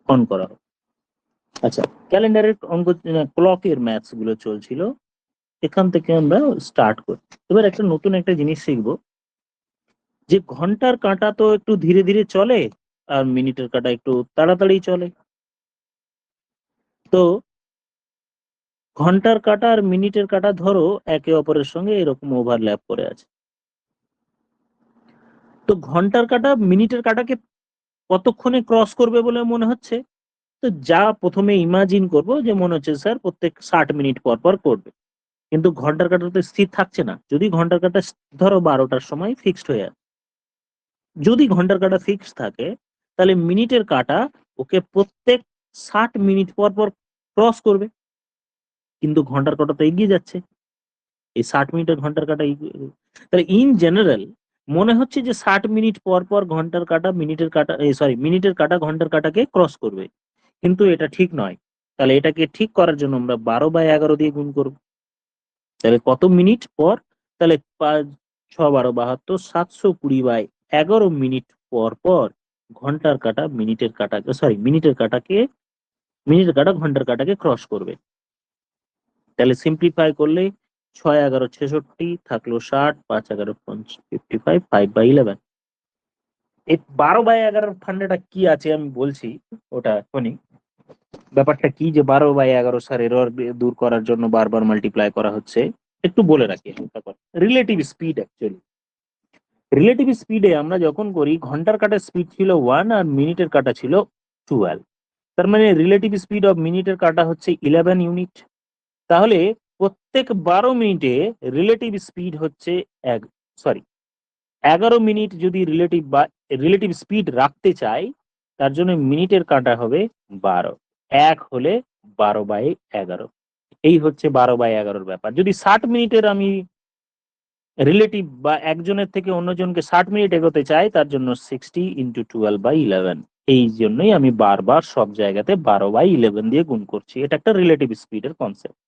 On করা হবে। আচ্ছা, ক্যালেন্ডারের অঙ্ক, ক্লকের ম্যাথস গুলো চলছিল, এখান থেকে আমরা স্টার্ট করি। এবার একটা নতুন একটা জিনিস শিখবো, যে ঘন্টার কাঁটা তো একটু ধীরে ধীরে চলে আর মিনিটের কাঁটা একটু তাড়াতাড়ি চলে। তো ঘন্টার কাঁটা আর মিনিটের কাঁটা ধরো একে অপরের সঙ্গে এরকম ওভারল্যাপ করে আছে। তো ঘন্টার কাঁটা মিনিটের কাঁটাকে কতক্ষণে ক্রস করবে বলে মনে হচ্ছে? তো যা প্রথমে ইমাজিন করব যে মনে হচ্ছে স্যার প্রত্যেক 60 মিনিট পর পর করবে, কিন্তু ঘন্টার কাঁটা তো স্থির থাকছে না। যদি ঘন্টার কাঁটা ধরো 12টার সময় ফিক্সড হয়ে আছে, যদি ঘন্টার কাঁটা ফিক্স থাকে, তাহলে মিনিটের কাঁটা ওকে প্রত্যেক 60 মিনিট পর পর ক্রস করবে, কিন্তু ঘন্টার কাঁটা তো এগিয়ে যাচ্ছে। এই 60 মিনিটের ঘন্টার কাঁটা তাহলে ইন জেনারেল মনে হচ্ছে যে 60 মিনিট পর পর ঘন্টার কাঁটা মিনিটের কাঁটা, সরি, মিনিটের কাঁটা ঘন্টার কাঁটাকে ক্রস করবে, কিন্তু এটা ঠিক নয়। তাহলে এটাকে ঠিক করার জন্য আমরা 12/11 দিয়ে গুণ করব। তাহলে কত মিনিট পর? তাহলে 5, 6, 12, 72, 720/11 মিনিট পর পর ঘন্টার কাঁটা মিনিটের কাঁটাকে, সরি, মিনিটের কাঁটা ঘন্টার কাঁটাকে ক্রস করবে। তাহলে সিম্পলিফাই করলে 6, 11, 66 থাকলো 60, 5, 11, 55, 5/11। এই 12/11 ফান্ডাটা কি আছে আমি বলছি, ওটা এখনই। ব্যাপারটা কি যে 12/11 স্যার এরর দূর করার জন্য বারবার মাল্টিপ্লাই করা হচ্ছে, একটু বলে রাখি। রিলেটিভ স্পিড, অ্যাকচুয়ালি রিলেটিভ স্পিডে আমরা যখন করি, ঘন্টার কাটার স্পিড ছিল 1 আর মিনিটের কাটা ছিল 12। তার মানে রিলেটিভ স্পিড অফ মিনিটের কাটা হচ্ছে 11 ইউনিট। তাহলে প্রত্যেক 12 মিনিটে রিলেটিভ স্পিড হচ্ছে এক, সরি, 11 মিনিট যদি রিলেটিভ স্পিড রাখতে চাই, তার জন্য মিনিটের কাটা হবে 12, এক হলে 12/11। এই হচ্ছে 12/11 ব্যাপার। যদি 60 মিনিটের আমি রিলেটিভ বা একজনের থেকে অন্যজনকে 60 মিনিট এগোতে চাই, তার জন্য 60 × 12/11। এই জন্যই আমি বারবার সব জায়গাতে 12/11 দিয়ে গুণ করছি। এটা একটা রিলেটিভ স্পিডের কনসেপ্ট।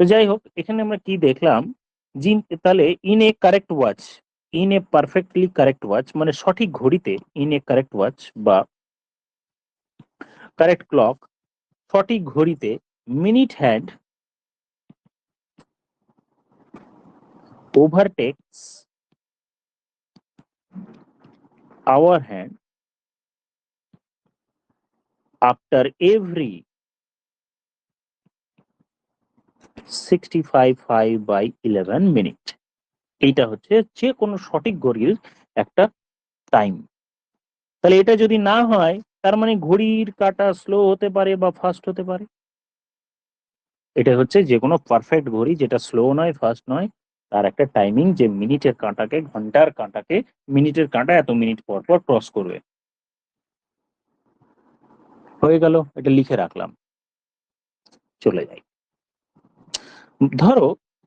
তো যাই হোক, এখানে আমরা কি দেখলাম, জিন তাহলে in a correct watch, in a perfectly correct watch মানে সঠিক ঘড়িতে, ইন এ কারেক্ট ওয়াচ বা কারেক্ট ক্লক, সঠিক ঘড়িতে minute hand overtakes hour hand after every 65/11 minute. এইটা হচ্ছে যে কোনো সঠিক ঘড়ির একটা টাইম। তাহলে এটা যদি না হয়, তার মানে ঘড়ির কাঁটা স্লো হতে পারে বা ফাস্ট হতে পারে। এটা হচ্ছে যে কোনো পারফেক্ট ঘড়ি, যেটা স্লো নয় ফাস্ট নয়, তার একটা টাইমিং, যে মিনিটের কাঁটাকে ঘন্টার কাঁটাকে মিনিটের কাঁটা এত মিনিট পর পর ক্রস করবে। হয়ে গেল, এটা লিখে রাখলাম। চলে যাই। ধরো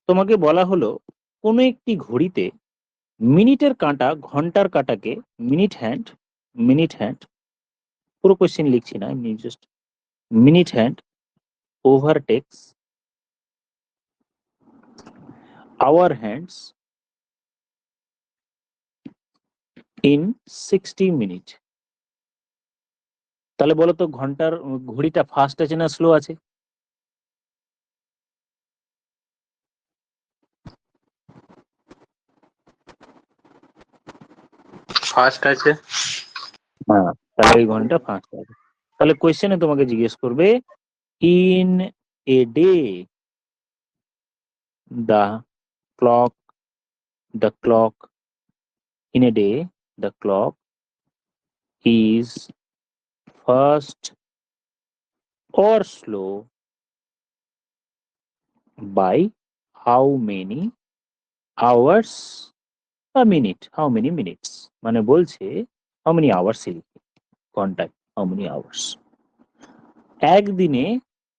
তোমাকে বলা হলো কোনো একটি ঘড়িতে মিনিটের কাঁটা ঘন্টার কাঁটাকে মিনিট হ্যান্ড, পুরো কোশ্চেন লিখছি না, এমনি just minute hand overtakes hour hands in 60 minute. তাহলে বলো তো ঘন্টার ঘড়িটা ফাস্ট আছে না স্লো আছে? ফার্স্ট আছে। হ্যাঁ, তাহলে ওই ঘন্টা ফাস্ট আছে। তাহলে কোয়েশ্চেনে তোমাকে জিজ্ঞেস করবে, in a day the clock the clock in a day the clock is fast or slow by how many hours a minute, how many minutes, মানে বলছে how many hours ঘন্টায় how many hours একদিনে।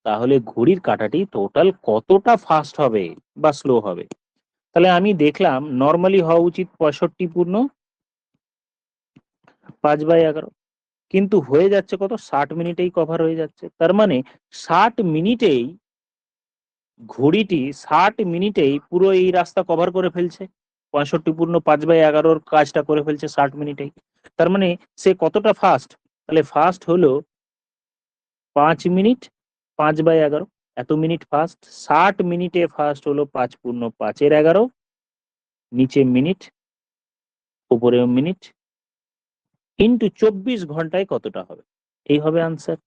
তাহলে ঘড়ির কাঁটাটি total কতটা fast হবে বা slow হবে? তাহলে আমি দেখলাম নর্মালি হওয়া উচিত 65/11, কিন্তু হয়ে যাচ্ছে কত, 60 মিনিটেই কভার হয়ে যাচ্ছে। তার মানে 60 মিনিটেই ঘড়িটি 60 মিনিটেই পুরো এই রাস্তা কভার করে ফেলছে। 65/11 কাজটা করে ফেলছে 60 মিনিটেই। তার মানে সে কতটা ফাস্ট? তাহলে ফাস্ট হলো 5 মিনিট, 5/11, এত মিনিট ফার্স্ট। 60 মিনিটে ফার্স্ট হলো 5×5=11, নিচে মিনিট উপরেও মিনিট, ইন্টু 24 ঘন্টায় কতটা হবে, এই হবে আনসার।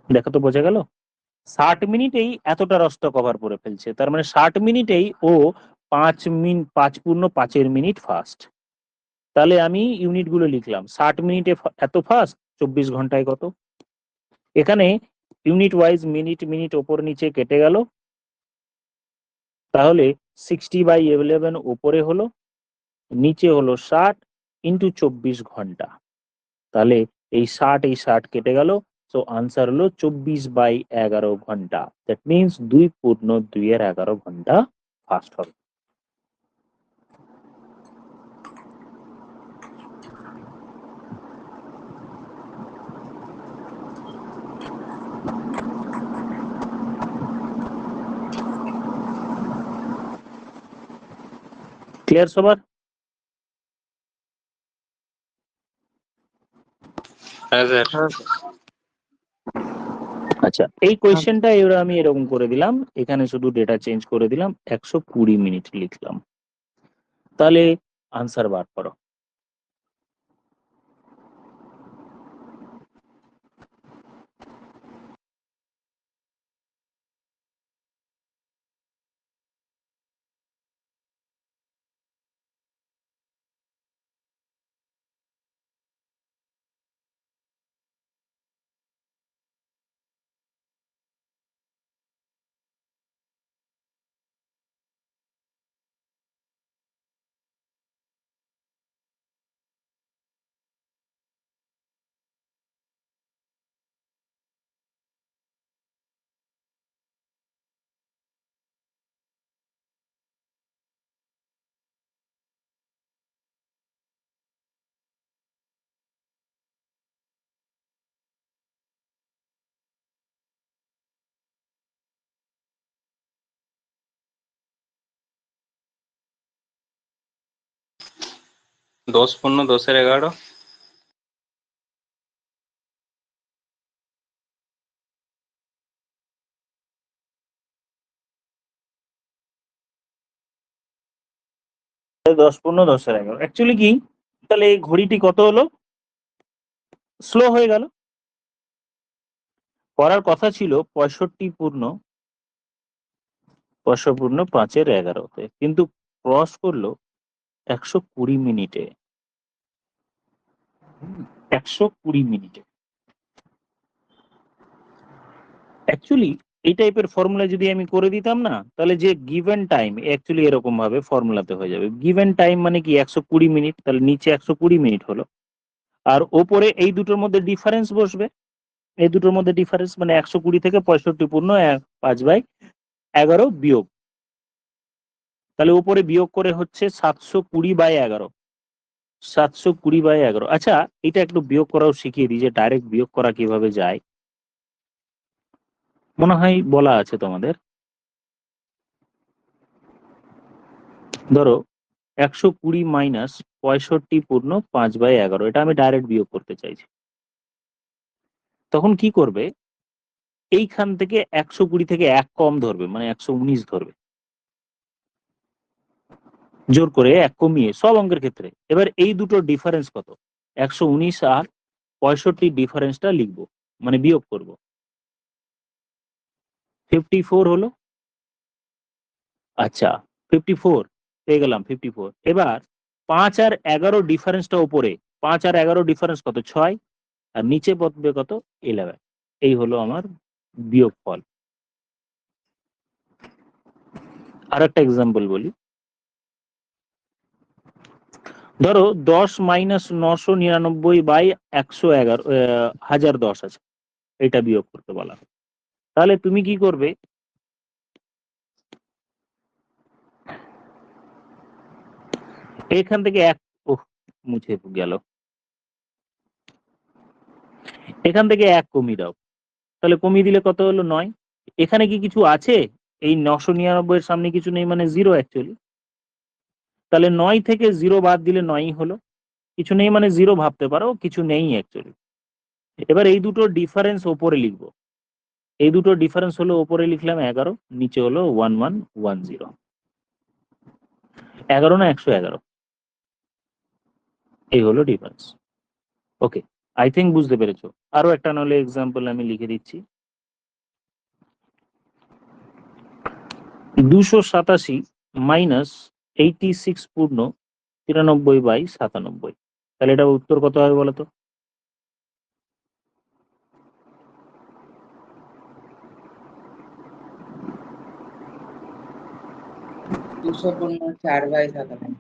দেখো তো বোঝা গেল, 60 মিনিটেই এতটা রসটা কভার করে ফেলছে, তার মানে 60 মিনিটেই ও 5 মিনিট, 5×5 ফাস্ট। তাহলে আমি ইউনিট গুলো লিখলাম, 60 মিনিটে এত ফাস্ট, 24 ঘন্টায় কত। এখানে ইউনিট ওয়াইজ মিনিট মিনিট ওপর নিচে কেটে গেল, তাহলে 60/11 উপরে হলো, নিচে হলো 60 ইন্টু 24 ঘন্টা। তাহলে এই 60 কেটে গেল, তো আনসার হলো 24/11 ঘন্টা। দ্যাট মিনস 2×2=11 ঘন্টা ফাস্ট হবে। ক্লিয়ার সবার? আচ্ছা, এই কোয়েশ্চেনটা এবার আমি এরকম করে দিলাম, এখানে শুধু ডেটা চেঞ্জ করে দিলাম, 120 মিনিট লিখলাম। তাহলে আনসার বার করো। দশ পূর্ণ 10^11। তাহলে 10×10^11 অ্যাকচুয়ালি কি, তাহলে এই ঘড়িটি কত হলো, স্লো হয়ে গেল। করার কথা ছিল 65×5=11, কিন্তু ক্রস করলো 120 মিনিটে। 120 মিনিটে অ্যাকচুয়ালি এই টাইপের ফর্মুলা যদি আমি করে দিতাম না, তাহলে যে গিভেন টাইম অ্যাকচুয়ালি এরকম ভাবে ফর্মুলাতে হয়ে যাবে। গিভেন টাইম মানে কি 120 মিনিট, তাহলে নিচে 120 মিনিট হলো, আর ওপরে এই দুটোর মধ্যে ডিফারেন্স বসবে। এই দুটোর মধ্যে ডিফারেন্স মানে 120 থেকে 65×5/11 বিয়োগ, তাহলে উপরে বিয়োগ করে হচ্ছে 720/11। 720/11। আচ্ছা, এটা একটু বিয়োগ করাও শিখিয়ে দিই, যে ডাইরেক্ট বিয়োগ করা কিভাবে যায়, মনে হয় বলা আছে তোমাদের। ধরো 120 - 65/11, এটা আমি ডাইরেক্ট বিয়োগ করতে চাইছি। তখন কি করবে, এইখান থেকে 120 থেকে 1 কম ধরবে, মানে 119 ধরবে, জোর করে 1 কমিয়ে সব অঙ্কের ক্ষেত্রে। এবার এই দুটো ডিফারেন্স কত, 119 আর 65 ডিফারেন্সটা লিখবো, মানে বিয়োগ করব, 54 হলো। আচ্ছা, 54 পেয়ে গেলাম, 54। এবার 5 আর 11 ডিফারেন্সটা উপরে, 5 আর 11 ডিফারেন্স কত, 6, আর নিচে পড়বে কত, 11। এই হলো আমার বিয়োগ ফল। আর একটা এক্সাম্পল বলি, ধরো 10 - 999/111 আছে, এটা বিয়োগ করতে বলা হয়। তাহলে তুমি কি করবে, এখান থেকে এক, ওহ মুছে গেল, এখান থেকে 1 কমিয়ে দাও, তাহলে কমিয়ে দিলে কত হলো, 9। এখানে কি কিছু আছে, এই 999 এর সামনে কিছু নেই, মানে 0 অ্যাকচুয়ালি। তাহলে 9 থেকে 0 বাদ দিলে 9ই হলো, কিছু নেই মানে 0 ভাবতে পারো, কিছু নেই অ্যাকচুয়ালি। এবার এই দুটো ডিফারেন্স ওপরে লিখবো, এই দুটো ডিফারেন্স হলো ওপরে লিখলাম 11, নিচে হলো 1110, 11 না 111, এই হলো ডিফারেন্স। ওকে, আই থিঙ্ক বুঝতে পেরেছো। আরো একটা নাহলে এক্সাম্পল আমি লিখে দিচ্ছি। 287 মাইনাস 86 পূর্ণ 93/97, তাহলে এটা উত্তর কত হবে বলো তো? 200 পূর্ণ 4/97।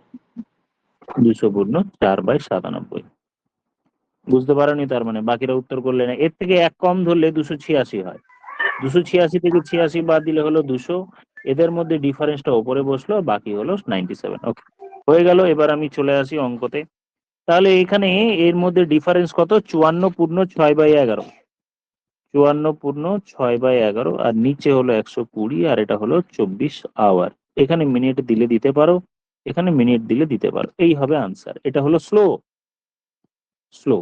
200 পূর্ণ 4/97, বুঝতে পারোনি? তার মানে বাকিরা উত্তর করলে না, এর থেকে এক কম ধরলে 286 হয়, 286 থেকে 86 বাদ দিলে হলো 200, এদের মধ্যে ডিফারেন্সটা ওপরে বসলো, বাকি হলো 97। ওকে, হয়ে গেল। এবার আমি চলে আসি অঙ্কতে। তাহলে এখানে এর মধ্যে ডিফারেন্স কত? 54 পূর্ণ 6/11, 54 পূর্ণ 6/11, আর নিচে হলো 120, আর এটা হলো 24 আওয়ার। এখানে মিনিট দিলে দিতে পারো, এখানে মিনিট দিলে দিতে পারো, এই হবে আনসার। এটা হলো স্লো, স্লো।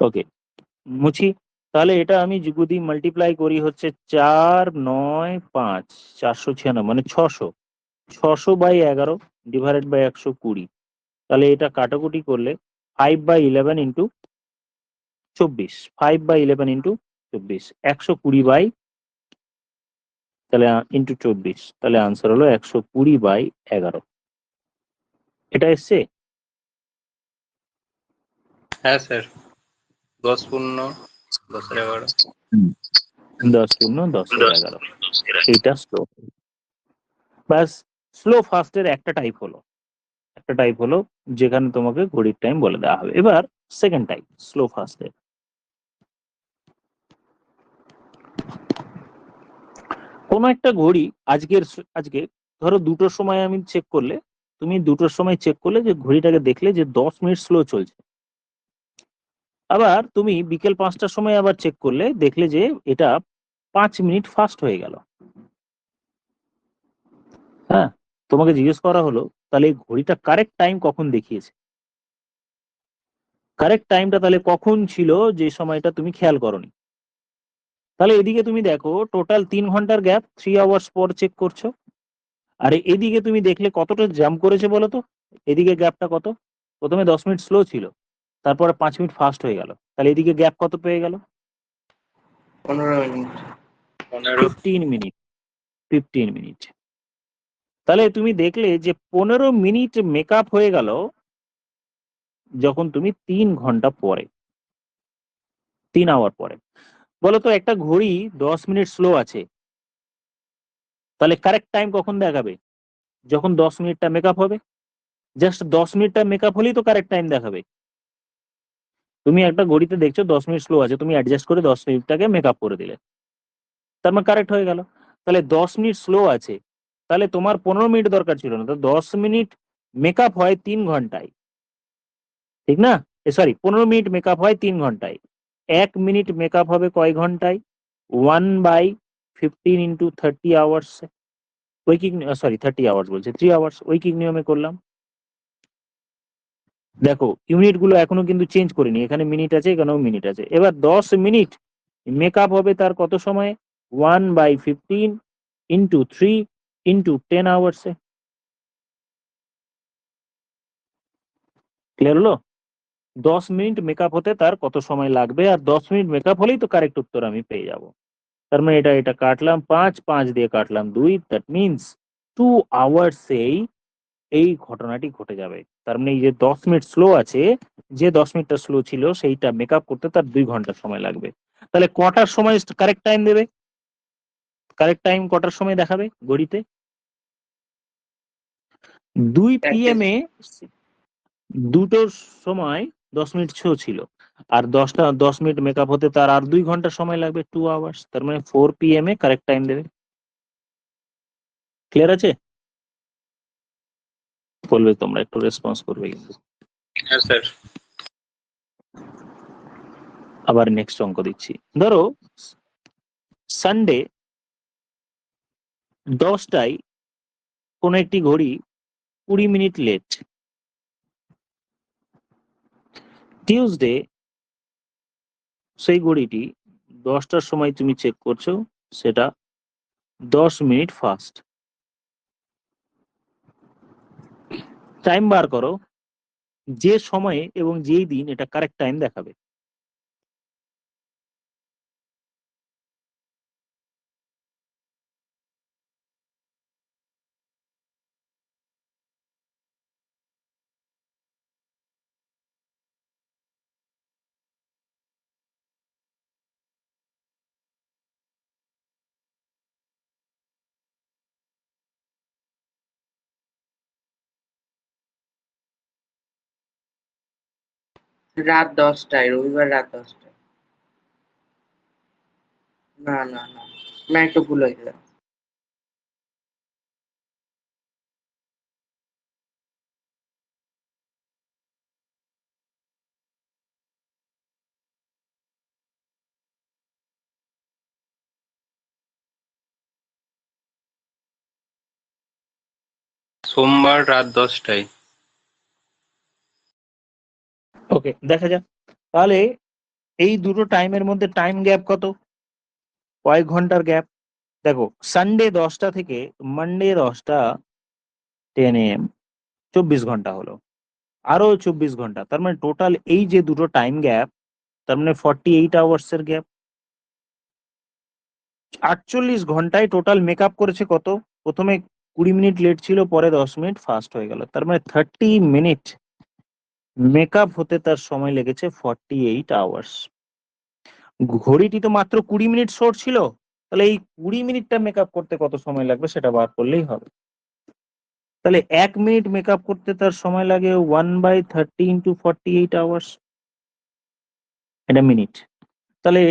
ওকে, মুছি। তাহলে এটা আমি যদি মাল্টিপ্লাই করি হচ্ছে 4 9 5 496, মানে 600, 600/11 ডিভাইডেড বাই 120, তাহলে এটা কাটাকুটি করলে 5/11 ইন্টু 24, 5/11 ইন্টু 24, 120 তাহলে ইন্টু 24, তাহলে আনসার হলো 120/11। এটা এসছে? হ্যাঁ স্যার, 10 পূর্ণ 10/11। 10 পূর্ণ 10/11, এইটা স্লো। ব্যাস, স্লো ফাস্টের একটা টাইপ হলো, একটা টাইপ হলো যেখানে তোমাকে ঘড়ির টাইম বলে দেওয়া হবে। এবার সেকেন্ড টাইপ স্লো ফাস্টের। কোনো একটা ঘড়ি আজকে ধরো 2টোর সময় আমি চেক করলে, তুমি 2টোর সময় চেক করলে যে ঘড়িটাকে দেখলে যে 10 মিনিট স্লো চলছে। আবার তুমি বিকেল 5টার সময় আবার চেক করলে দেখলে যে এটা 5 মিনিট ফাস্ট হয়ে গেল। হ্যাঁ, তোমাকে জিজ্ঞেস করা হলো তাহলে এই ঘড়িটা কারেক্ট টাইম কখন দেখিয়েছে, কারেক্ট টাইমটা তাহলে কখন ছিল যে সময়টা তুমি খেয়াল করোনি। তাহলে এদিকে তুমি দেখো টোটাল 3 ঘন্টার গ্যাপ, 3 আওয়ার্স পর চেক করছো, আর এদিকে তুমি দেখলে কতটা জ্যাম করেছে বলো তো। এদিকে গ্যাপটা কত? প্রথমে 10 মিনিট স্লো ছিল, তারপরে 5 মিনিট ফাস্ট হয়ে গেল, তাহলে এদিকে গ্যাপ কত পেয়ে গেল? 15 মিনিট। 15 minute, 15 minute. তাহলে তুমি দেখলে যে 15 মিনিট মেকআপ হয়ে গেল যখন তুমি 3 ঘন্টা পরে, 3 আওয়ার পরে। বলো তো একটা ঘড়ি 10 মিনিট স্লো আছে, তাহলে কারেক্ট টাইম কখন দেখাবে? যখন 10 মিনিটটা মেকআপ হবে। জাস্ট 10 মিনিটটা মেকআপ হলেই তো কারেক্ট টাইম দেখাবে। তুমি একটা ঘড়িতে দেখছো 10 মিনিট স্লো আছে, তুমি অ্যাডজাস্ট করে 10 মিনিটটাকে মেকআপ করে দিলে, তার মানে কারেক্ট হয়ে গেল। তাহলে 10 মিনিট স্লো আছে, তাহলে তোমার 15 মিনিট দরকার ছিল না, তো 10 মিনিট মেকআপ হয় 3 ঘন্টায়, ঠিক না? সরি, 15 মিনিট মেকআপ হয় 3 ঘন্টায়, 1 মিনিট মেকআপ হবে কয় ঘন্টায়? 1/15 ইন্টু 30 আওয়ার্স, উইকিং, সরি 30 আওয়ার্স বলছে, 3 আওয়ার্স, উইকিং নিয়মে করলাম। দেখো ইউনিট গুলো এখনো কিন্তু চেঞ্জ করিনি, এখানে মিনিট আছে, এখানেও মিনিট আছে। এবার 10 মিনিট মেকআপ হবে তার কত সময়ে? 1/15 ইন্টু 3 ইন্টু 10 আওয়ার্সে। ক্লিয়ার হলো? 10 মিনিট মেকআপ হতে তার কত সময় লাগবে, আর 10 মিনিট মেকআপ হলেই তো কারেক্ট উত্তর আমি পেয়ে যাব। তার মানে এটা এটা কাটলাম 5, 5 দিয়ে কাটলাম 2, দ্যাট মিনস 2 আওয়ার্সেই এই ঘটনাটি ঘটে যাবে। তার মানে এই যে 10 মিনিট স্লো আছে, যে 10 মিনিটটা স্লো ছিল সেইটা মেকআপ করতে তার 2 ঘন্টা সময় লাগবে। তাহলে কটার সময় কারেক্ট টাইম দেবে? কারেক্ট টাইম কটার সময় দেখাবে ঘড়িতে? 2 PM এ 2টোর সময় 10 মিনিট শো ছিল, আর 10 মিনিট মেকআপ হতে তার আর 2 ঘন্টা সময় লাগবে, 2 আওয়ার্স। তার মানে 4 PM এ কারেক্ট টাইম দেবে। ক্লিয়ার আছে? বলবে তোমরা, একটু রেসপন্স করবে কিন্তু। হ্যাঁ স্যার। আবার নেক্সট অঙ্ক দিচ্ছি। ধরো সানডে 10টায় কোন একটি ঘড়ি 20 মিনিট লেট। টিউসডে সেই ঘড়িটি 10টার সময় তুমি চেক করছো, সেটা 10 মিনিট ফাস্ট। টাইম বার করো, যে সময়ে এবং যেই দিন এটা কারেক্ট টাইম দেখাবে। রাত 10টায়, রবিবার রাত 10টায়। না না না না, একটু ভুল হয়ে গেল। সোমবার রাত 10টায়। ওকে, দেখা যাক তাহলে এই দুটো টাইমের মধ্যে টাইম গ্যাপ কত, কয়েক ঘন্টার গ্যাপ। দেখো, সানডে 10টা থেকে মানডে 10টা 10 AM 24 ঘন্টা হলো, আরো 24 ঘন্টা, তার মানে টোটাল এই যে দুটো টাইম গ্যাপ, তার মানে 48 আওয়ার্স এর গ্যাপ। 48 ঘন্টায় টোটাল মেকআপ করেছে কত, প্রথমে 20 মিনিট লেট ছিল, পরে 10 মিনিট ফাস্ট হয়ে গেল, তার মানে 30 মিনিট মেকআপ হতে তার সময় লেগেছে 48 আওয়ার্স। ঘড়িটি তো মাত্র 20 মিনিট শর্ট ছিল, তাহলে এই 20 মিনিটটা মেকআপ করতে কত সময় লাগবে সেটা বার করলেই হবে। তাহলে 1 মিনিট মেকআপ করতে তার সময় লাগে 1/30 ইন্টু 48 আওয়ার্স, এটা মিনিট। তাহলে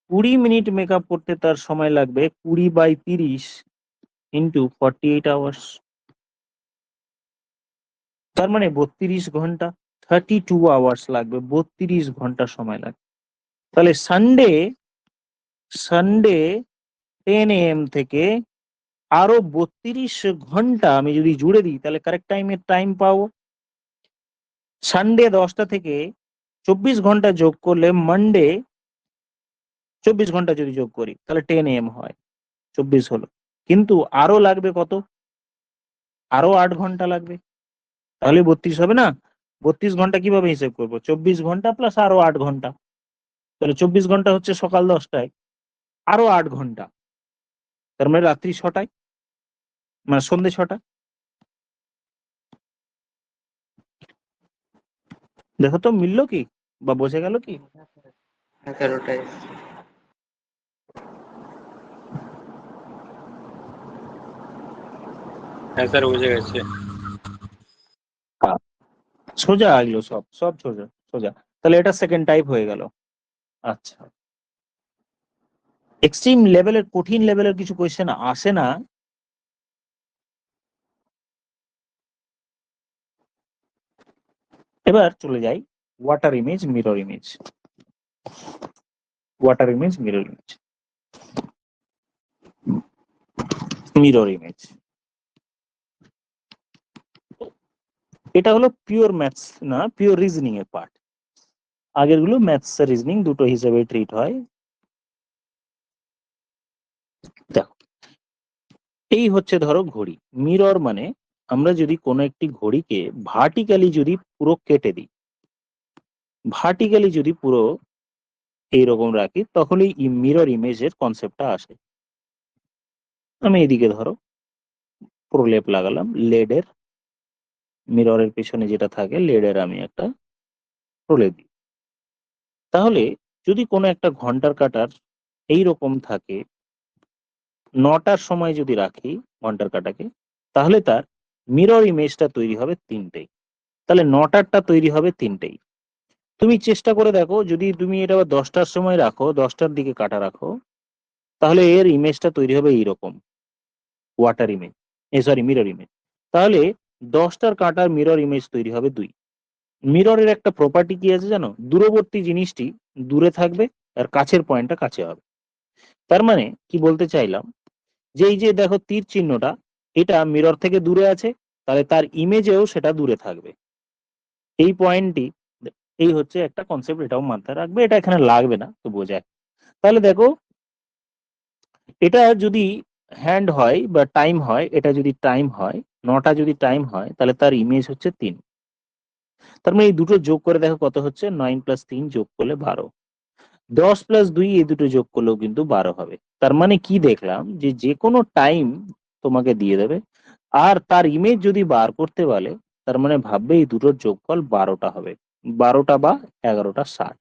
20 মিনিট মেকআপ করতে তার সময় লাগবে 20/30 ইন্টু 48 আওয়ার্স, তার মানে 32 ঘন্টা, 32 আওয়ার্স লাগবে, 32 ঘন্টা সময় লাগবে। তাহলে সানডে সানডে 10 AM থেকে আরো 32 ঘন্টা আমি যদি জুড়ে দিই, তাহলে কারেক্ট টাইম পাবো। সানডে 10টা থেকে 24 ঘন্টা যোগ করলে মানডে 24 ঘন্টা যদি যোগ করি তাহলে 10 AM হয়, 24 হলো, কিন্তু আরো লাগবে কত, আরো 8 ঘন্টা লাগবে, তাহলে 32 হবে না। 32 ঘন্টা কিভাবে হিসেব করবো, 24 ঘন্টা প্লাস আরো 8 ঘন্টা, তাহলে 24 ঘন্টা হচ্ছে সকাল 10টায়, আরো 8 ঘন্টা, তার মানে রাত্রি 6টায়, মানে সন্ধ্যে 6টা। দেখো তো মিললো কি, বা বোঝা গেল কি? 11টায়। হ্যাঁ স্যার, বুঝে গেছে। সোজা এগুলো সব সব সোজা সোজা। তাহলে এটা সেকেন্ড টাইপ হয়ে গেল। আচ্ছা, এক্সট্রিম লেভেলের, কঠিন লেভেলের কিছু কোয়েশ্চেন আসে না। এবার চলে যাই water image, mirror image. Water image, mirror image, mirror image, এটা হলো পিওর ম্যাথস না, পিওর রিজনিং এর পার্ট। আগের গুলো ম্যাথস আর রিজনিং দুটো হিসেবে ট্রিট হয়। দেখো, এই হচ্ছে ধরো ঘড়ি। মিরর মানে আমরা যদি কোনো একটি ঘড়িকে ভার্টিক্যালি যদি পুরো কেটে দিই, ভার্টিক্যালি যদি পুরো এইরকম রাখি, তখনই মিরর ইমেজের কনসেপ্টটা আসে। আমি এদিকে ধরো প্রলেপ লাগালাম লেডের, মিররের পেছনে যেটা থাকে লেডের আমি একটা প্রলেপ দিই। তাহলে যদি কোনো একটা ঘন্টার কাঁটার এইরকম থাকে, 9টার সময় যদি রাখি ঘন্টার কাঁটাকে, তাহলে তার মিরর ইমেজটা তৈরি হবে 3টেই। তাহলে 9টারটা তৈরি হবে 3টেই। তুমি চেষ্টা করে দেখো, যদি তুমি এটা 10টার সময় রাখো, 10টার দিকে কাটা রাখো, তাহলে এর ইমেজটা তৈরি হবে এইরকম, water image, sorry mirror image. তাহলে 10টার কাঁটার মিরর ইমেজ তৈরি হবে 2। মিররের একটা প্রপার্টি কি আছে জানো, দূরবর্তী জিনিসটি দূরে থাকবে আর কাছের পয়েন্টটা কাছে হবে। তার মানে কি বলতে চাইলাম, যে এই যে দেখো তীর চিহ্নটা, এটা মিরর থেকে দূরে আছে, তাহলে তার ইমেজেও সেটা দূরে থাকবে। এই পয়েন্টটি, এই হচ্ছে একটা কনসেপ্ট, এটাও মাথায় রাখবে, এটা এখানে লাগবে না তো বোঝায়। তাহলে দেখো, এটা যদি হ্যান্ড হয় বা টাইম হয়, এটা যদি টাইম হয়, 9টা যদি টাইম হয়, তাহলে তার ইমেজ হচ্ছে 3। তার মানে এই দুটো যোগ করে দেখো কত হচ্ছে, 9 + 3 যোগ করলে 12, 10 + 2 এই দুটো যোগ করলেও কিন্তু 12 হবে। তার মানে কি দেখলাম, যে যে কোনো টাইম তোমাকে দিয়ে দেবে, আর তার ইমেজ যদি বার করতে বলে, তার মানে ভাববে এই দুটোর যোগফল 12টা হবে, 12টা বা 11টা 60।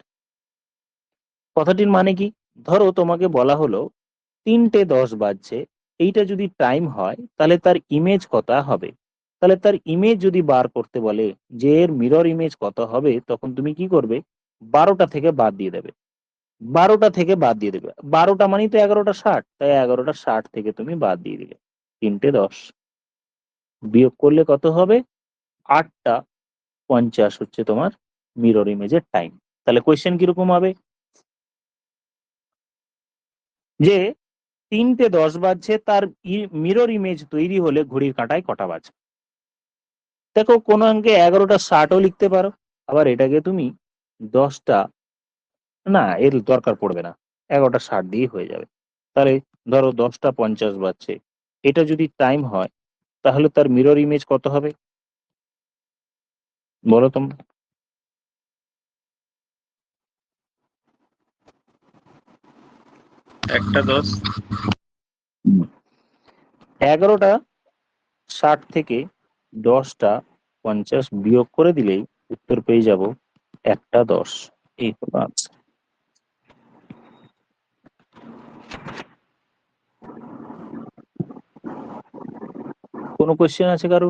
কথাটির মানে কি, ধরো তোমাকে বলা হলো 3:10 বাজছে, এইটা যদি টাইম হয় তাহলে তার ইমেজ কত হবে। তাহলে তার ইমেজ যদি বার করতে বলে যে এর মিরর ইমেজ কত হবে, তখন তুমি কি করবে, 12টা থেকে বাদ দিয়ে দেবে, 12টা থেকে বাদ দিয়ে দেবে, 12টা মানেই তো 11টা 60, তাই 11টা 60 থেকে তুমি বাদ দিয়ে দিলে, 3:10 বিয়োগ করলে কত হবে, 8টা 50 হচ্ছে তোমার মিরর ইমেজের টাইম। তাহলে কোয়েশ্চেন কিরকম হবে, যে 3:10 বাজছে, তার মিরর ইমেজ তৈরি হলে ঘড়ির কাঁটায় কটা বাজে। দেখো কোনো অঙ্কে 11টা 60ও লিখতে পারো, আবার এটাকে তুমি 10টা, না এর দরকার পড়বে না, 11টা 60 দিয়ে হয়ে যাবে। তাহলে ধরো 10টা 50 বাজছে, এটা যদি টাইম হয়, তাহলে তার মিরর ইমেজ কত হবে বলো তোমরা। 1:10। 11টা 60 থেকে 10টা 50 বিয়োগ করে দিলেই উত্তর পেয়ে যাব 1:10। এই হলো answer। কোনো কোশ্চেন আছে কারো?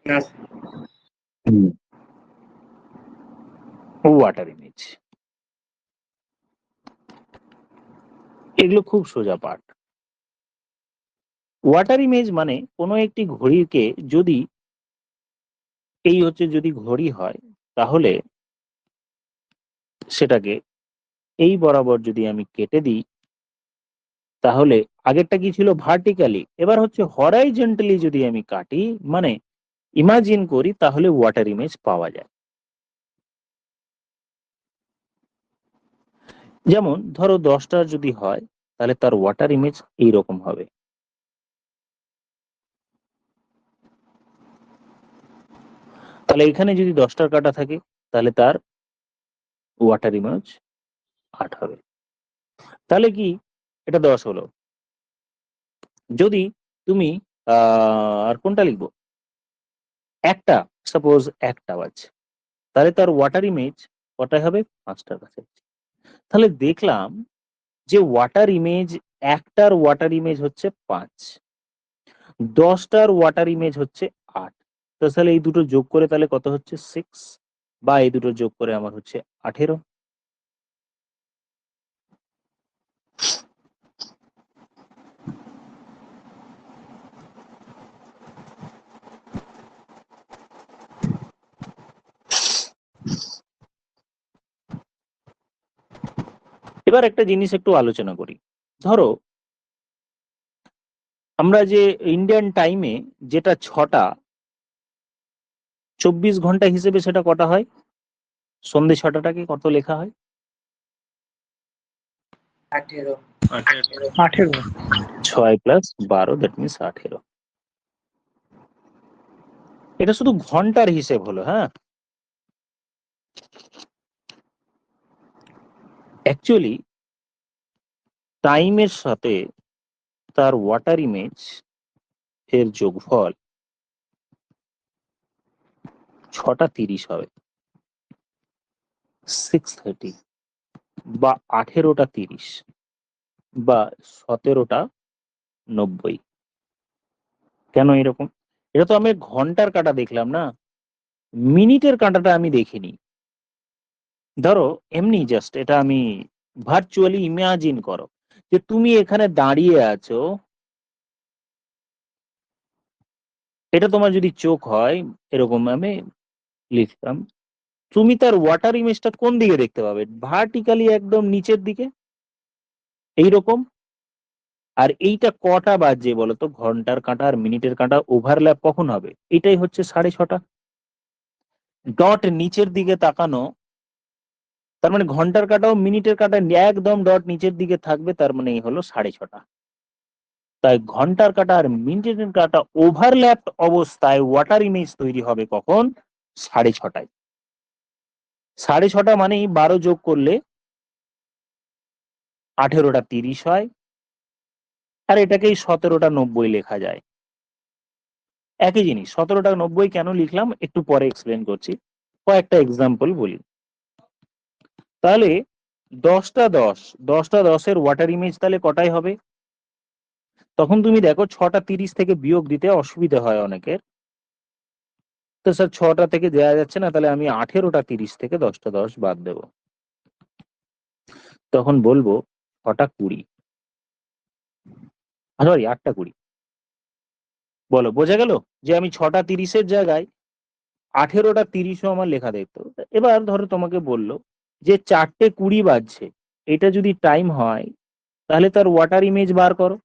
না ওয়াটার ইমেজ, এগুলো খুব সোজা পাঠ। ওয়াটার ইমেজ মানে কোনো একটি ঘড়িকে যদি, এই হচ্ছে যদি ঘড়ি হয়, তাহলে সেটাকে এই বরাবর যদি আমি কেটে দিই, তাহলে আগেরটা কি ছিল ভার্টিক্যালি, এবার হচ্ছে হরাইজন্টালি যদি আমি কাটি, মানে ইমাজিন করি, তাহলে ওয়াটার ইমেজ পাওয়া যায়। যেমন ধরো 10টা যদি হয়, তাহলে তার ওয়াটার ইমেজ এইরকম হবে। তাহলে এখানে যদি 10টার কাটা থাকে, তাহলে তার ওয়াটার ইমেজ 8 হবে। তাহলে কি, এটা 10 হলো। যদি তুমি আর কোনটা লিখবো, একটা, সাপোজ একটা বাজছে, তাহলে তার ওয়াটার ইমেজ কটায় হবে, 5টার কাছে। তাহলে দেখলাম যে ওয়াটার ইমেজ, একটার ওয়াটার ইমেজ হচ্ছে 5, 10টার ওয়াটার ইমেজ হচ্ছে 8। তো তাহলে এই দুটো যোগ করে তাহলে কত হচ্ছে 6, বা এই দুটো যোগ করে আমার হচ্ছে 18। এবার একটা জিনিস একটু আলোচনা করি। ধরো আমরা যে ইন্ডিয়ান টাইমে যেটা 6টা 24 ঘন্টা হিসেবে সেটা কটা হয়, সন্ধে 6টাকে কত লেখা হয়, 18। 18। 6 + 12, দ্যাট মিনস 18। এটা শুধু ঘন্টার হিসেব হলো, হ্যাঁ। অ্যাকচুয়ালি টাইমের সাথে তার ওয়াটার ইমেজ এর যোগফল 6টা 30 হবে, 6:30, বা 18টা 30, বা 17টা 90। কেন এরকম, এটা তো আমি ঘন্টার কাঁটা দেখলাম না, মিনিটের কাঁটাটা আমি দেখিনি। ধরো এমনি জাস্ট এটা আমি ভার্চুয়ালি ইমাজিন করো, যে তুমি এখানে দাঁড়িয়ে আছো, এটা তোমার যদি চোখ হয়, এরকম আমি লিখতাম, তুমি তার ওয়াটার ইমেজটা কোন দিকে দেখতে পাবে, ভার্টিক্যালি একদম নিচের দিকে এইরকম, আর এইটা কটা বাজে বলতো? ঘন্টার কাঁটা আর মিনিটের কাঁটা ওভারল্যাপ কখন হবে? এটাই হচ্ছে 6:30। ডট নিচের দিকে তাকানো, তার মানে ঘন্টার কাঁটা ও মিনিটের কাঁটা একদম ডট নিচের দিকে থাকবে, তার মানে এই হলো 6:30। তাই ঘন্টার কাঁটা আর মিনিটের কাঁটা ওভারল্যাপ অবস্থায় ওয়াটার ইমেজ তৈরি হবে কখন? 6:30। 6:30 মানেই 12 যোগ করলে 18টা 30 হয়, আর এটাকেই 17টা 90 লেখা যায়। একই জিনিস 17টা 90 কেন লিখলাম একটু পরে এক্সপ্লেন করছি, কয়েকটা এক্সাম্পল বলি। তাহলে 10টা 10 ওয়াটার ইমেজ তাহলে কটায় হবে? তখন তুমি দেখো 6টা 30 থেকে বিয়োগ দিতে অসুবিধা হয় অনেকের, তো স্যার 6টা থেকে দেওয়া যাচ্ছে না, তাহলে আমি 18টা 30 থেকে 10টা 10 বাদ দেব। তখন বলবো 6টা 20, সরি 8টা 20। বলো বোঝা গেল যে আমি 6টা 30-এর জায়গায় 18টা 30ও আমার লেখা দেখতো। এবার ধরো তোমাকে বললো যে 4টে 20 বাজছে, এটা যদি টাইম হয় তাহলে তার ওয়াটার ইমেজ বার করো।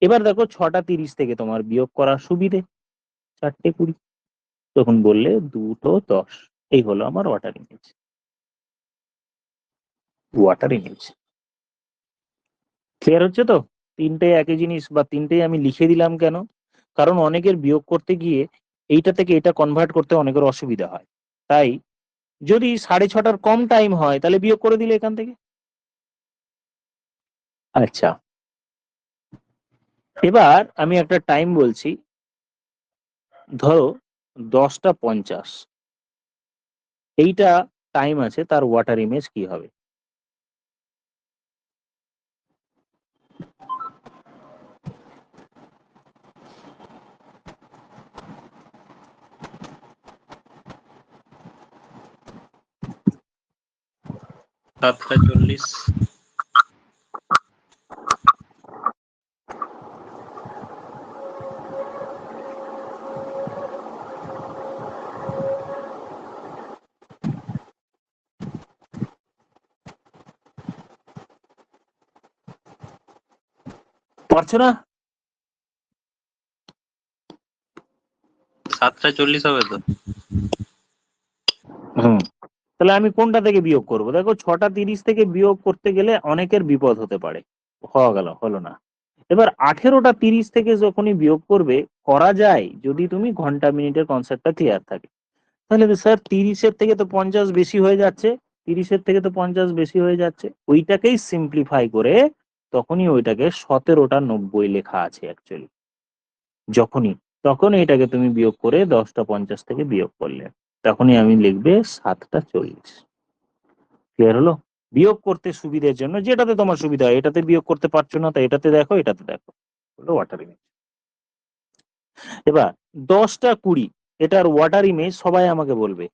এবার দেখো 6টা 30 থেকে তোমার বিয়োগ করার সুবিধে, 4টে 20, তখন বললে 2টো 10। এই হলো আমার water image. Water image clear হচ্ছে তো? তিনটে একই জিনিস, বা তিনটেই আমি লিখে দিলাম কেন? কারণ অনেকের বিয়োগ করতে গিয়ে এইটা থেকে এটা কনভার্ট করতে অনেকের অসুবিধা হয়। তাই যদি 6:30টার কম টাইম হয় তাহলে বিয়োগ করে দিলে এখান থেকে। আচ্ছা, এবার আমি একটা টাইম বলছি, ধরো 10টা 50, এইটা টাইম আছে, তার ওয়াটার ইমেজ কি হবে? সাতটা 40। পারছো না? 7টা 40 হবে তো? হুম, তাহলে আমি কোনটা থেকে বিয়োগ করব? দেখো 6টা 30 থেকে বিয়োগ করতে গেলে অনেকের বিপদ হতে পারে। হওয়া গেল, হলো না। এবার 18টা 30 থেকে যখনই বিয়োগ করবে, করা যায় যদি তুমি ঘন্টা মিনিটের কনসেপ্টটা ক্লিয়ার থাকে। তাহলে তো স্যার 30-এর থেকে তো 50 বেশি হয়ে যাচ্ছে, 30-এর থেকে তো 50 বেশি হয়ে যাচ্ছে, ওইটাকেই সিম্পলিফাই করে তখনই ওইটাকে 17টা 90 লেখা আছে অ্যাকচুয়ালি। যখনই তখন এটাকে তুমি বিয়োগ করে 10টা 50 থেকে বিয়োগ করলে তখনই আমি লিখবে 7টা 40। ক্লিয়ার হলো? বিয়োগ করতে সুবিধের জন্য যেটাতে তোমার সুবিধা হয়, এটাতে বিয়োগ করতে পারছো না তাই এটাতে দেখো, এটাতে দেখো, হলো ওয়াটার ইমেজ। এবার 10টা 20, এটার ওয়াটার ইমেজ সবাই আমাকে বলবে।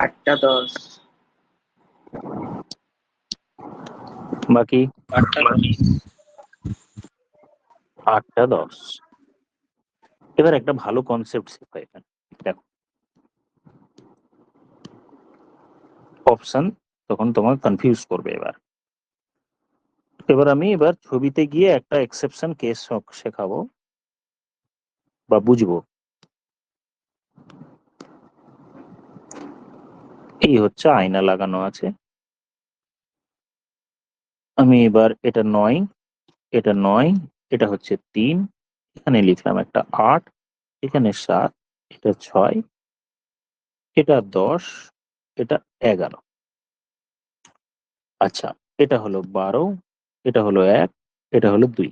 আটটা 10। বাকি 8টা 10। 8টা 10। এবার একটা ভালো কনসেপ্ট শেখো এখানে, দেখো অপশন তখন তোমার কনফিউজ করবে। এবার এবার আমি ছবিতে গিয়ে একটা এক্সেপশন কেস শেখাবো বা বুঝবো। এই হচ্ছে আয়না লাগানো আছে, আমি এবার এটা 9, এটা 9, এটা হচ্ছে 3, এখানে লিখলাম একটা 8, এখানে 7, এটা 6, এটা 10, এটা 11। আচ্ছা, এটা হলো 12, এটা হলো 1, এটা হলো 2।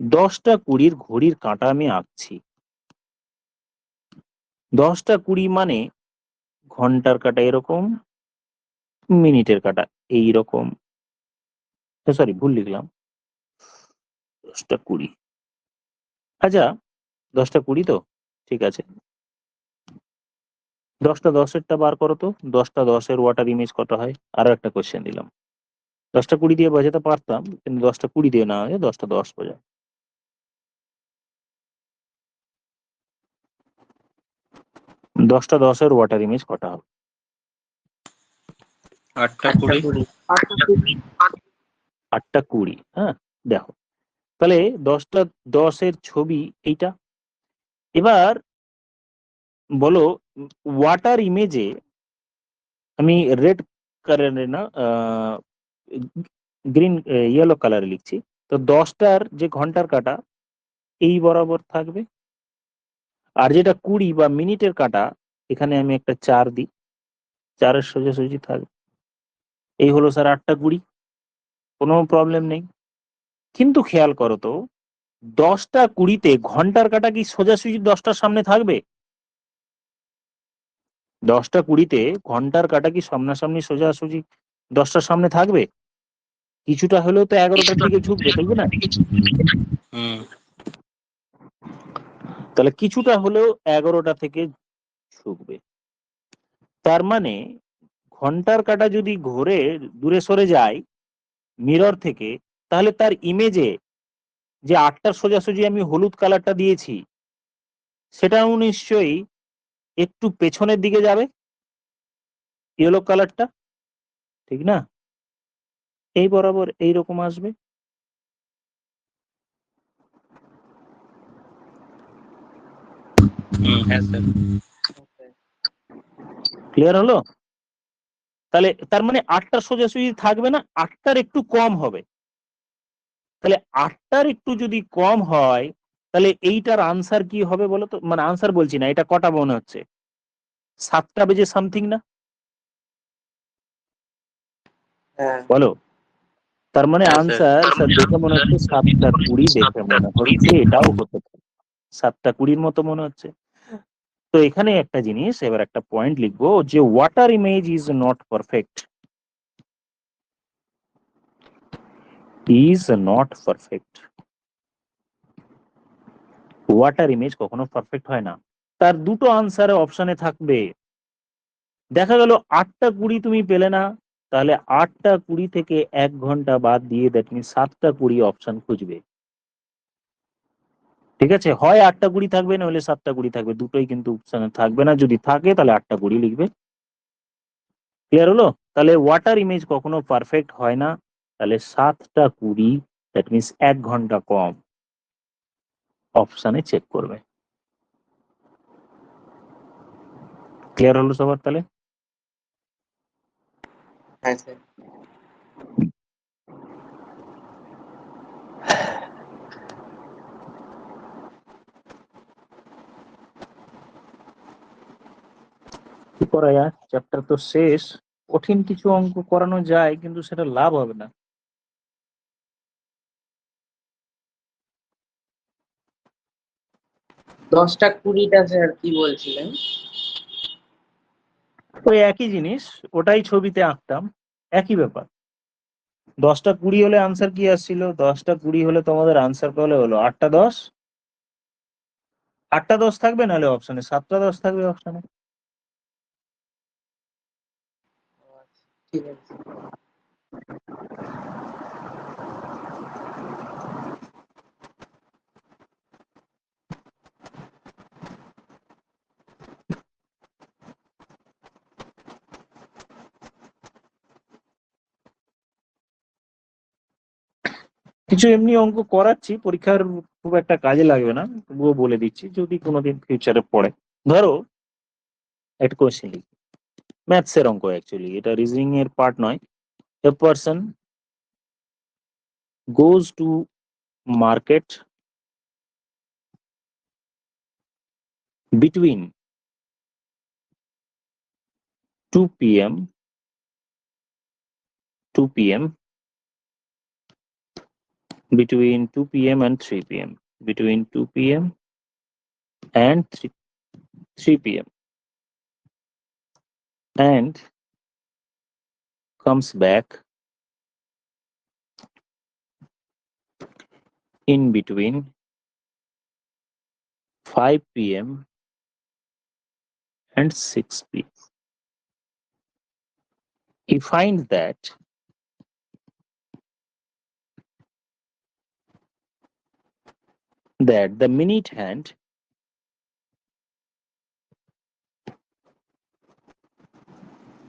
10টা 20 ঘড়ির কাঁটা আমি আঁকছি। 10টা 20 মানে ঘন্টার কাঁটা এরকম, মিনিটের কাঁটা এইরকম, সরি ভুল লিখলাম, 10টা 20। আচ্ছা, 10টা 20 তো ঠিক আছে, 10টা 10-এরটা বার করো তো, 10টা 10-এর ওয়াটার ইমেজ কত হয়? আরো একটা কোশ্চেন দিলাম। 10টা 20 দিয়ে বোঝাতে পারতাম, কিন্তু 10টা 20 দিয়ে না হয় 10টা 10 বোঝায়। 10টা 10-এর ওয়াটার ইমেজ কটা হবে? 8টা 20। 8টা 20। হ্যাঁ, দেখো তাহলে 10টা 10-এর ছবি এইটা। এবার বলো ওয়াটার ইমেজে আমি রেড কালারে না গ্রিন ইয়েলো কালারে লিখছি। তো 10টার যে ঘন্টার কাটা এই বরাবর থাকবে, আর যেটা 20 বা মিনিটের কাটা এখানে আমি একটা 4 দিই, 4-এর সোজাসুজি থাকবে। এই হলো স্যার 8টা 20, কোনো প্রবলেম নেই। কিন্তু খেয়াল করো তো 10টা 20-তে ঘন্টার কাটা কি সোজাসুজি 10টার সামনে থাকবে? 10টা 20-তে ঘন্টার কাটা কি সামনাসামনি সোজাসুজি 10টার সামনে থাকবে? কিছুটা হলেও তো 11টার দিকে ঝুঁকবে, তাই না? হুম। তাহলে কিছুটা হলেও 11টা থেকে ঝুঁকবে। তার মানে ঘন্টার কাটা যদি ঘুরে দূরে সরে যায় মিরর থেকে, তাহলে তার ইমেজে যে 8টার সোজাসুজি আমি হলুদ কালারটা দিয়েছি সেটাও নিশ্চয়ই একটু পেছনের দিকে যাবে, ইয়েলো কালারটা, ঠিক না? এই বরাবর এইরকম আসবে। হ্যাঁ স্যার। ক্লিয়ার হলো? তাহলে তার মানে 8টার সোজাসুজি থাকবে না, 8টার একটু কম হবে। তাহলে 8টার একটু যদি কম হয় তাহলে এইটার আনসার কি হবে বলো তো? মানে আনসার বলছি না, এটা কটা মনে হচ্ছে? 7টা বেজে সামথিং না? হ্যাঁ। বলো। তার মানে হ্যাঁ স্যার। আনসার স্যার দেখে মনে হচ্ছে 7টা 20 দেখে মনে হচ্ছে, এটাও হতে পারে 7টা 20-র মতো মনে হচ্ছে। তো এখানে একটা জিনিস, এবার একটা পয়েন্ট লিখবো যে water image is not perfect, is not perfect. Water image কখনো পারফেক্ট হয় না। তার দুটো আনসারে অপশনে থাকবে। দেখা গেল 8টা 20 তুমি পেলে না, তাহলে 8টা 20 থেকে 1 ঘন্টা বাদ দিয়ে দ্যাট মিনস 7টা 20 অপশন খুঁজবে। ঠিক আছে, হয় 8টা 20 থাকবে না হলে 7টা 20 থাকবে, দুটোই কিন্তু অপশনে থাকবে না। যদি থাকে তাহলে 8টা 20 লিখবে। ক্লিয়ার হলো? তাহলে ওয়াটার ইমেজ কখনো পারফেক্ট হয় না, তাহলে 7টা 20 দ্যাট মিনস 1 ঘন্টা কম অপশনে চেক করবে। ক্লিয়ার হলো সবার? তাহলে হ্যাঁ স্যার। কি করা যায়, চ্যাপ্টার তো শেষ। কঠিন কিছু অঙ্ক করানো যায় কিন্তু সেটা লাভ হবে না। 10টা 20টা স্যার কি বলছিলেন? ওই একই জিনিস, ওটাই ছবিতে আঁকতাম, একই ব্যাপার। 10টা 20 হলে আনসার কি আসছিল? 10টা 20 হলে তোমাদের আনসার হলে হলো 8টা 10। 8টা 10 থাকবে নাহলে অপশনে 7টা 10 থাকবে অপশনে। ঠিক আছে। কিছু এমনি অঙ্ক করাচ্ছি, পরীক্ষার খুব একটা কাজে লাগবে না, তবুও বলে দিচ্ছি যদি কোনোদিন ফিউচারে পড়ে। ধরো একটা কোয়েশ্চেন লিখি, ম্যাথস এর অঙ্ক, অ্যাকচুয়ালি এটা রিজনিং এর পার্ট নয়। A person goes to market between 2 p.m. 2 p.m. between 2 p.m. and 3 p.m. between 2 p.m. and 3 p.m. and comes back in between 5 p.m. and 6 p.m. He finds that the minute hand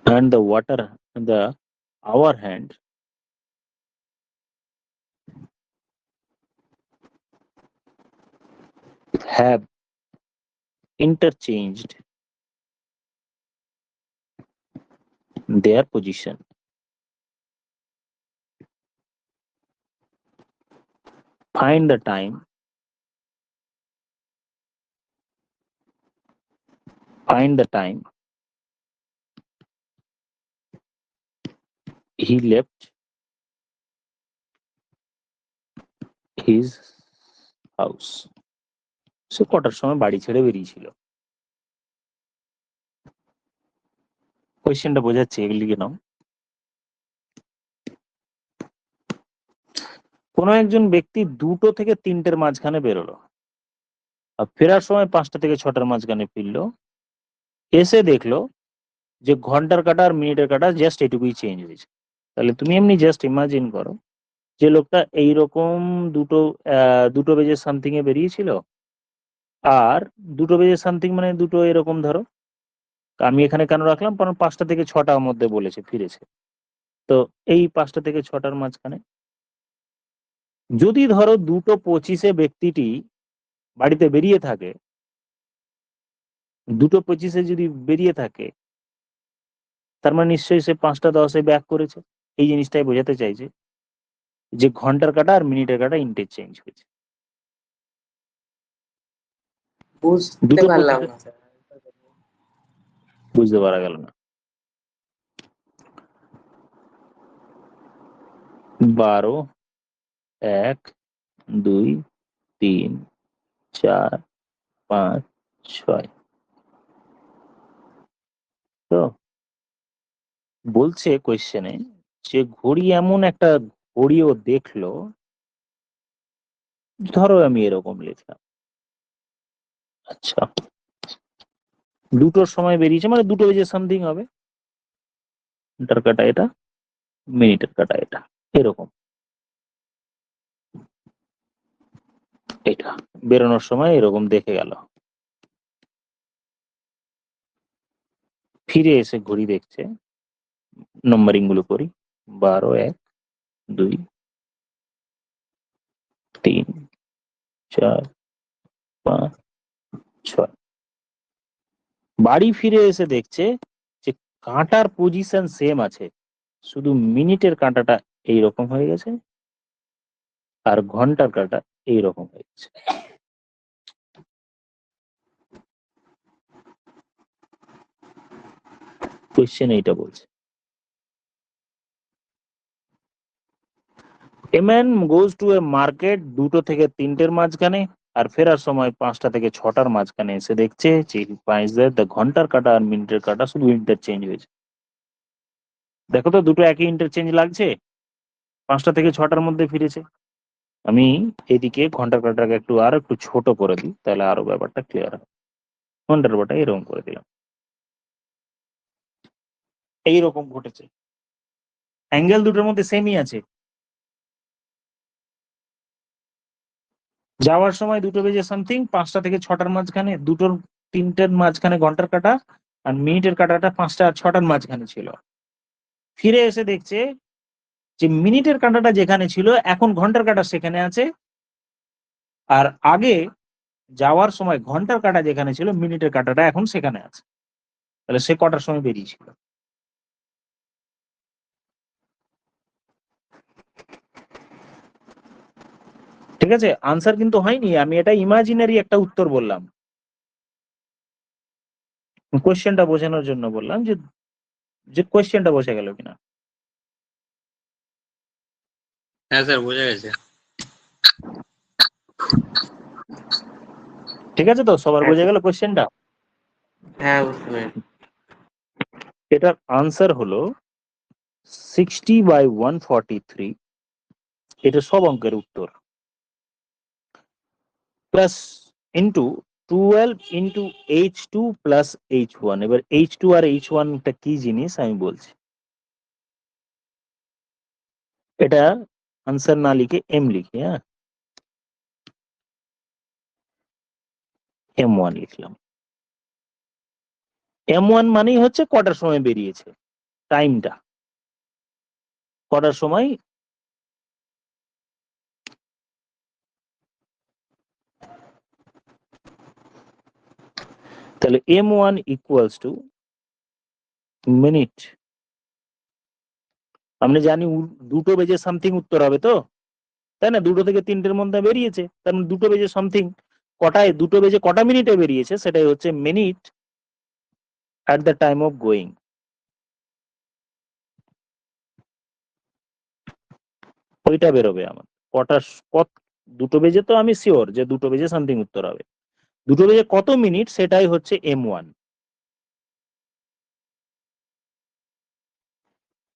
and the hour hand have interchanged their position. Find the time. Find the time he left his house. সে কটার সময় বাড়ি ছেড়ে বেরিয়েছিল? কোয়েশ্চেনটা বোঝাচ্ছে, এগুলি লিখে নাও। কোনো একজন ব্যক্তি 2টো থেকে 3টের মাঝখানে বেরোলো, আর ফেরার সময় 5টা থেকে 6টার মাঝখানে ফিরলো, এসে দেখলো যে ঘন্টার কাঁটা আর মিনিটের কাঁটা জাস্ট এটুকুই চেঞ্জ হয়েছে। তাহলে তুমি এমনি জাস্ট ইমাজিন করো যে লোকটা এইরকম দুটো বেজে সামথিং এ বেরিয়েছিল, আর 2টো বেজে সামথিং মানে 2টো এরকম ধরো, আমি এখানে কেন রাখলাম, কারণ 5টা থেকে 6টার মধ্যে বলেছে ফিরেছে, তো এই 5টা থেকে 6টার মাঝখানে। যদি ধরো 2:25 ব্যক্তিটি বাড়িতে বেরিয়ে থাকে, 2:25 যদি বেরিয়ে থাকে, তার মানে নিশ্চয়ই সে 5টা 10 ব্যাক করেছে। এই জিনিসটাই বোঝাতে চাইছে যে ঘন্টার কাঁটা আর মিনিটের কাঁটা ইন্টারচেঞ্জ হয়েছে। বুঝতে পারলাম না স্যার। বুঝতে পারা গেল না? 12, 1, 2, 3, 4, 5, 6। তো বলছে কোয়েশ্চেনে যে ঘড়ি এমন একটা ঘড়িও দেখলো, ধরো আমি এরকম লিখলাম, আচ্ছা 2টোর সময় বেরিয়েছে মানে 2টো বেজে সামথিং হবে, ঘন্টার কাঁটা এটা, মিনিটের কাঁটা এটা, এরকম এটা বেরোনোর সময় এরকম দেখে গেল, ফিরে এসে ঘড়ি দেখছে, নম্বরিং গুলো করি, 12, 1, 2, 3, 4, 5, 6। বাড়ি ফিরে এসে দেখছে যে কাঁটার পজিশন সেম আছে, শুধু মিনিটের কাঁটাটা এইরকম হয়ে গেছে আর ঘন্টার কাঁটা এইরকম হয়ে গেছে। কোয়েশ্চেন এইটা বলছে, a man goes to a market 2টো থেকে 3টের মাঝখানে, আর ফেরার সময় 5টা থেকে 6টার মাঝখানে এসে দেখছে যে দ্য ঘন্টার কাঁটা আর মিনিটের কাঁটা শুধু ইন্টারচেঞ্জ হয়েছে। দেখো তো দুটো একই ইন্টারচেঞ্জ লাগছে, 5টা থেকে 6টার মধ্যে ফিরেছে। আমি এদিকে ঘন্টার কাঁটাকে একটু ছোট করে দিই, তাহলে আরো ব্যাপারটা ক্লিয়ার হয়। ঘন্টার কাঁটা এরকম করে দিলাম, এইরকম ঘটেছে, অ্যাঙ্গেল দুটোর মধ্যে সেমই আছে। যাওয়ার সময় 2টো বেজে সামথিং, 5টা থেকে 6টার মাঝখানে, 2টোর 3টের মাঝখানে ঘন্টার কাঁটা, আর মিনিটের কাঁটাটা 5টা আর 6টার মাঝখানে ছিল। ফিরে এসে দেখছে যে মিনিটের কাঁটাটা যেখানে ছিল এখন ঘন্টার কাঁটা সেখানে আছে, আর আগে যাওয়ার সময় ঘন্টার কাঁটা যেখানে ছিল মিনিটের কাঁটাটা এখন সেখানে আছে। তাহলে সে কটার সময় বেরিয়েছিল? ঠিক আছে, আনসার কিন্তু হয়নি, আমি এটা ইমাজিনারি একটা উত্তর বললাম, কোয়েশ্চেনটা বোঝানোর জন্য বললাম যে যে কোয়েশ্চেনটা বোঝা গেল কিনা। হ্যাঁ স্যার বোঝা গেছে। ঠিক আছে, তো সবার বোঝা গেল কোয়েশ্চেনটা? হ্যাঁ বুঝতে পেরেছি। এটার আনসার হলো 60/143। এটা সব অঙ্কের উত্তর, plus into 12 × H2 plus H1। এবার H2 আর H1 টা কি জিনিস আমি বলছি, এটা আনসার না লিখে এম লিখি, হ্যাঁ M1 লিখলাম। M1 মানেই হচ্ছে কটার সময় বেরিয়েছে, টাইমটা কটার সময় তাহলে m1 ইকুয়ালস টু মিনিট, আমরা জানি 2টো বেজে সামথিং উত্তর হবে তো, তাই না? 2টো থেকে 3টের মধ্যে বেরিয়েছে, তার মানে 2টো বেজে সামথিং। কটায় 2টো বেজে কটা মিনিটে বেরিয়েছে সেটাই হচ্ছে minute at the time of going. ওইটা বেরোবে আমার কটা কত 2টো বেজে, তো আমি শিওর যে 2টো বেজে সামথিং উত্তর হবে। 2টো বেজে কত মিনিট সেটাই হচ্ছে m1।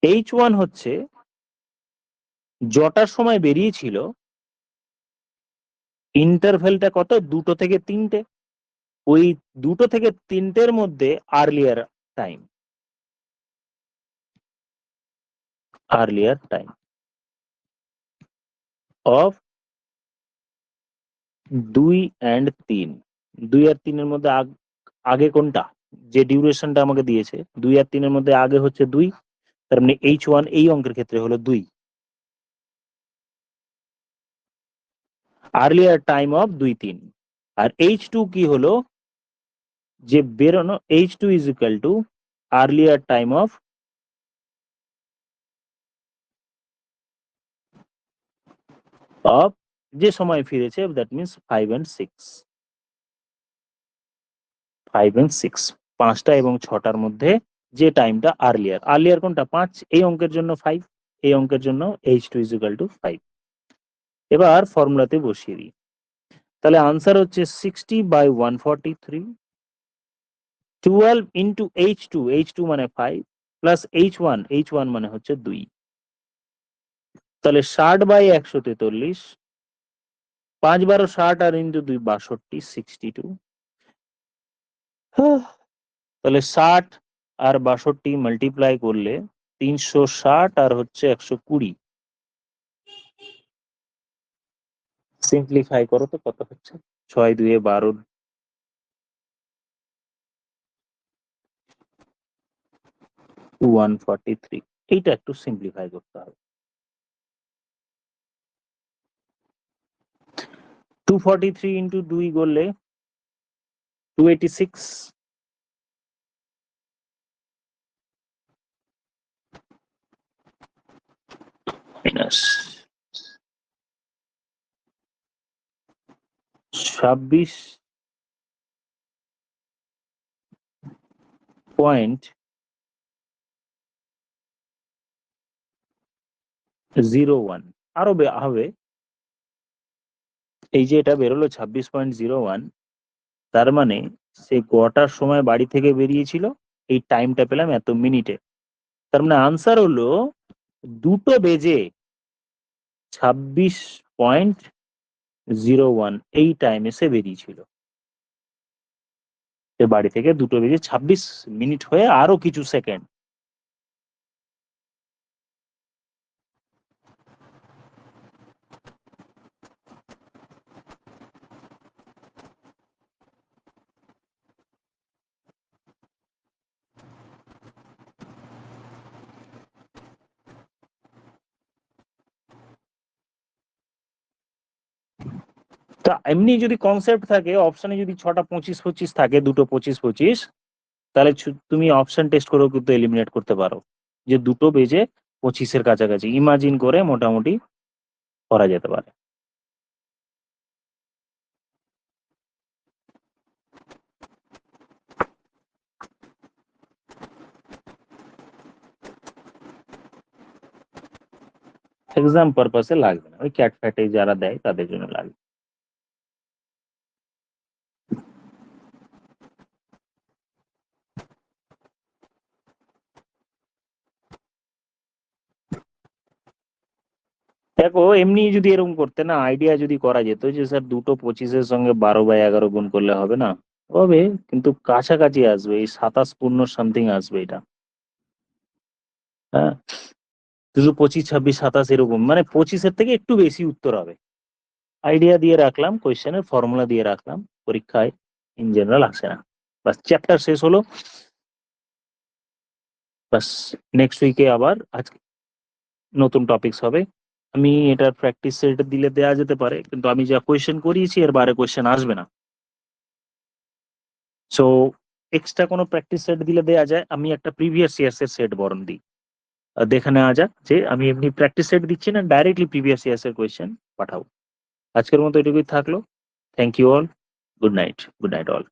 h1 হচ্ছে যটার সময় বেরিয়েছিল, ইন্টারভেলটা কত, 2টো থেকে 3টে, ওই 2টো থেকে 3টের মধ্যে আর্লিয়ার টাইম, অফ 2 and 3। 2 আর 3-এর মধ্যে আগে কোনটা, যে ডিউরেশনটা আমাকে দিয়েছে 2 আর 3-এর মধ্যে আগে হচ্ছে 2, তার মানে h1 এই অঙ্কের ক্ষেত্রে হলো 2, earlier time of 2 3। R h2 কি হলো, যে বেরোনো, h2 is equal to earlier time of যে সময় ফিরেছে, দ্যাট মিনস 5 and 6। 5 and 6, 5টা এবং 6টার মধ্যে যে টাইমটা আর্লিয়ার কোনটা, 5, এই অঙ্কের জন্য 5, এই অঙ্কের জন্য h2 ইজ ইকুয়াল টু 5। এবার ফর্মুলাতে বসিয়ে দিই, তাহলে আনসার হচ্ছে 60/143, 12 ইন্টু h2 মানে 5 প্লাস h1 মানে হচ্ছে 2, তাহলে 60/143, 5 12 60 আর ইন্টু 2 62, 62। তাহলে 60 আর 62 মাল্টিপ্লাই করলে 360 আর হচ্ছে 120, সিম্পলিফাই করো তো কত হচ্ছে, 6 2 12, 143। এইটা একটু সিম্পলিফাই করতে হবে। 243 ইন্টু 2 করলে 286, মাইনাস 26.01, আরো হবে, এই যে এটা বেরোলো 26.01, তার মানে সে কটার সময় বাড়ি থেকে বেরিয়েছিল, এই টাইমটা পেলাম এত মিনিটে, তার মানে আনসার হলো 2টো বেজে 26.01 এই টাইমে সে বেরিয়েছিল। সে বাড়ি থেকে 2টো বেজে 26 মিনিট হয়ে আরো কিছু সেকেন্ড। তা এমনি যদি কনসেপ্ট থাকে, অপশনে যদি 6টা 25 25 থাকে, 2টো 25 25, তাহলে তুমি অপশন টেস্ট করেও কিন্তু এলিমিনেট করতে পারো, যে 2টো বেজে 25-এর কাছাকাছি ইমাজিন করে মোটামুটি করা যেতে পারে। এক্সাম পারপাসে লাগবে না, ওই ক্যাট ফ্যাটে যারা দেয় তাদের জন্য লাগবে। দেখো এমনি যদি এরকম করতে না, আইডিয়া যদি করা যেত যে স্যার 2টো 25-এর সঙ্গে 12/11 গুণ করলে হবে না, হবে, কিন্তু কাছাকাছি আসবে, এই 27 পূর্ণ সামথিং আসবে এটা। হ্যাঁ, 25 26 27 এরকম, মানে 25-এর থেকে একটু বেশি উত্তর হবে। আইডিয়া দিয়ে রাখলাম, কোয়েশ্চেনের ফর্মুলা দিয়ে রাখলাম, পরীক্ষায় ইন জেনারেল আসে না। বাস চ্যাপ্টার শেষ হলো। বাস নেক্সট উইকে আবার আজকে নতুন টপিকস হবে। আমি এটার প্র্যাকটিস সেট দিলে দেয়া যেতে পারে, কিন্তু আমি যা কোয়েশ্চেন করিয়েছি এর বাইরে কোয়েশ্চেন আসবে না। সো এক্সট্রা কোনো প্র্যাকটিস সেট দিলে দেয়া যায়, আমি একটা প্রিভিয়াস ইয়ার্স এর সেট বরং দিই। দেখে নেওয়া যাক যে আমি এমনি প্র্যাকটিস সেট দিচ্ছি না, ডাইরেক্টলি প্রিভিয়াস ইয়ার্স এর কোয়েশ্চেন পাঠাবো। আজকের মতো এটুকুই থাকলো। Thank you all, good night all.